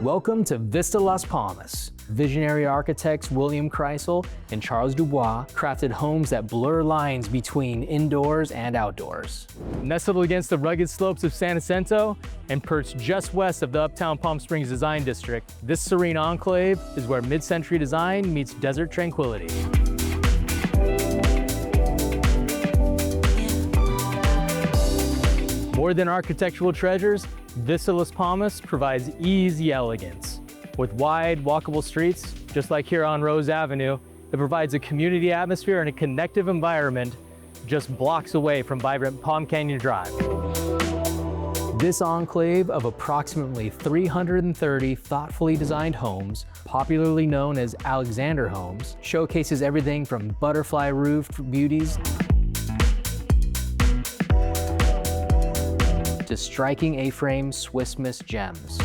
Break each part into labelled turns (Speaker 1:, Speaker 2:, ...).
Speaker 1: Welcome to Vista Las Palmas. Visionary architects William Kreisel and Charles Dubois crafted homes that blur lines between indoors and outdoors. Nestled against the rugged slopes of San Jacinto and perched just west of the uptown Palm Springs Design District, this serene enclave is where mid-century design meets desert tranquility. More than architectural treasures, Vista Las Palmas provides easy elegance. With wide, walkable streets, just like here on Rose Avenue, it provides a community atmosphere and a connective environment just blocks away from vibrant Palm Canyon Drive. This enclave of approximately 330 thoughtfully designed homes, popularly known as Alexander homes, showcases everything from butterfly-roofed beauties to striking A-frame Swiss Miss gems.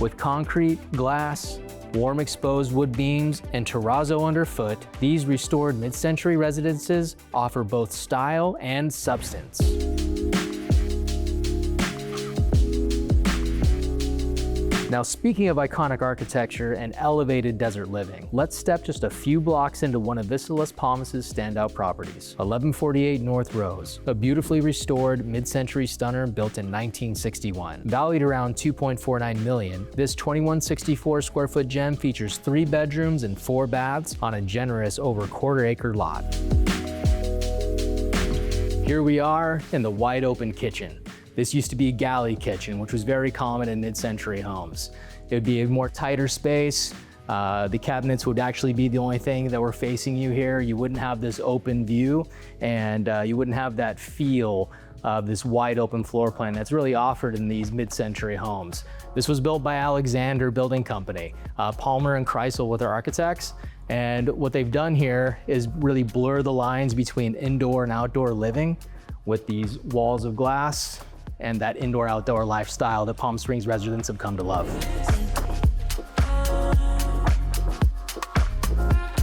Speaker 1: With concrete, glass, warm exposed wood beams, and terrazzo underfoot, these restored mid-century residences offer both style and substance. Now, speaking of iconic architecture and elevated desert living, let's step just a few blocks into one of Vista Las Palmas' standout properties, 1148 North Rose, a beautifully restored mid-century stunner built in 1961. Valued around $2.49 million, this 2164 square foot gem features 3 bedrooms and 4 baths on a generous over quarter-acre lot. Here we are in the wide open kitchen. This used to be a galley kitchen, which was very common in mid-century homes. It would be a more tighter space. The cabinets would actually be the only thing that were facing you here. You wouldn't have this open view, and you wouldn't have that feel of this wide open floor plan that's really offered in these mid-century homes. This was built by Alexander Building Company, Palmer and Kreisel with their architects. And what they've done here is really blur the lines between indoor and outdoor living with these walls of glass and that indoor-outdoor lifestyle that Palm Springs residents have come to love.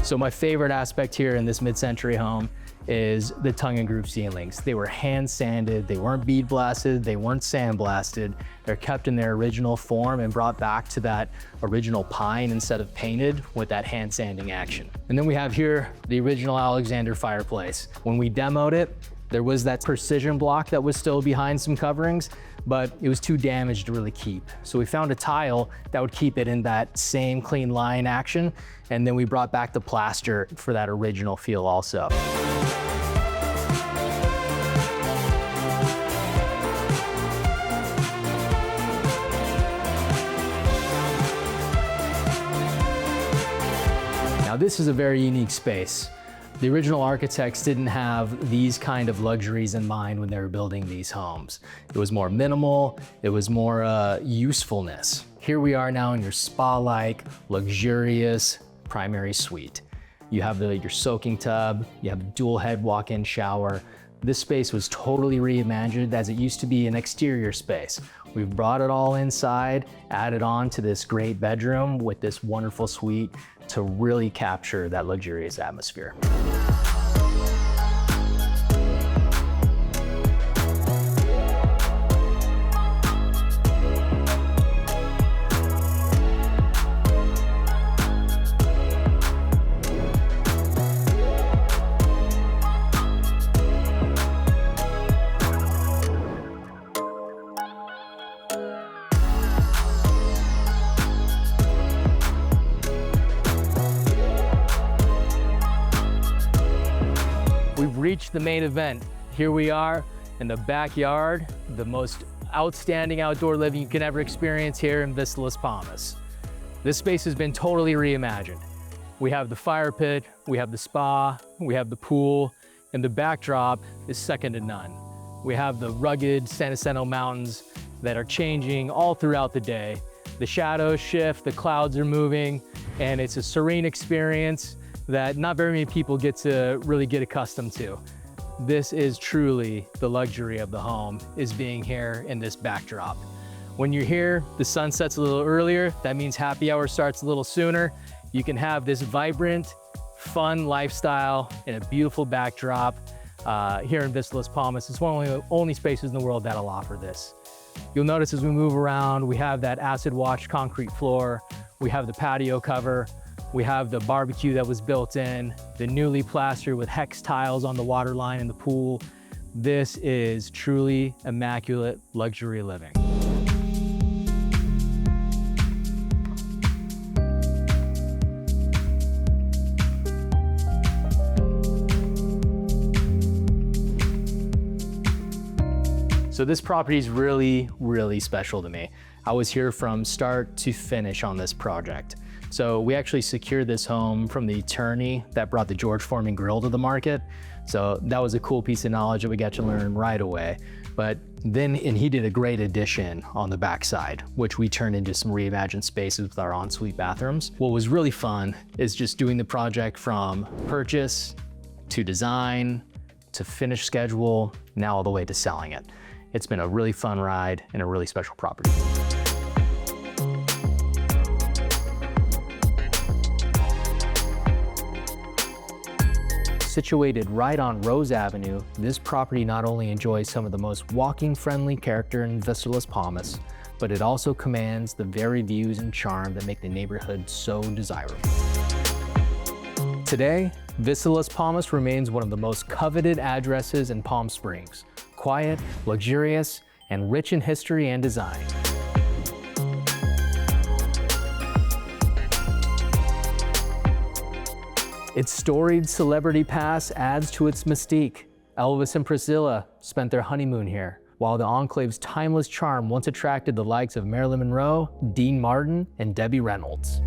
Speaker 1: So my favorite aspect here in this mid-century home is the tongue and groove ceilings. They were hand sanded, they weren't bead blasted, they weren't sandblasted. They're kept in their original form and brought back to that original pine instead of painted with that hand sanding action. And then we have here the original Alexander fireplace. When we demoed it, there was that precision block that was still behind some coverings, but it was too damaged to really keep. So we found a tile that would keep it in that same clean line action, and then we brought back the plaster for that original feel also. Now this is a very unique space. The original architects didn't have these kind of luxuries in mind when they were building these homes. It was more minimal, it was more usefulness. Here we are now in your spa-like, luxurious primary suite. You have your soaking tub, you have a dual head walk-in shower. This space was totally reimagined as it used to be an exterior space. We've brought it all inside, added on to this great bedroom with this wonderful suite to really capture that luxurious atmosphere. We've reached the main event. Here we are in the backyard, the most outstanding outdoor living you can ever experience here in Vista Las Palmas. This space has been totally reimagined. We have the fire pit, we have the spa, we have the pool, and the backdrop is second to none. We have the rugged San Jacinto Mountains that are changing all throughout the day. The shadows shift, the clouds are moving, and it's a serene experience that not very many people get to really get accustomed to. This is truly the luxury of the home, is being here in this backdrop. When you're here, the sun sets a little earlier. That means happy hour starts a little sooner. You can have this vibrant, fun lifestyle in a beautiful backdrop here in Vista Las Palmas. It's one of the only spaces in the world that'll offer this. You'll notice as we move around, we have that acid wash concrete floor, we have the patio cover, we have the barbecue that was built in, the newly plastered with hex tiles on the water line in the pool. This is truly immaculate luxury living. So this property is really, really special to me. I was here from start to finish on this project. So we actually secured this home from the attorney that brought the George Foreman Grill to the market. So that was a cool piece of knowledge that we got to learn right away. But then, and he did a great addition on the backside, which we turned into some reimagined spaces with our ensuite bathrooms. What was really fun is just doing the project from purchase to design to finish schedule, now all the way to selling it. It's been a really fun ride and a really special property. Situated right on Rose Avenue, this property not only enjoys some of the most walking-friendly character in Vista Las Palmas, but it also commands the very views and charm that make the neighborhood so desirable. Today, Vista Las Palmas remains one of the most coveted addresses in Palm Springs. Quiet, luxurious, and rich in history and design. Its storied celebrity past adds to its mystique. Elvis and Priscilla spent their honeymoon here, while the enclave's timeless charm once attracted the likes of Marilyn Monroe, Dean Martin, and Debbie Reynolds.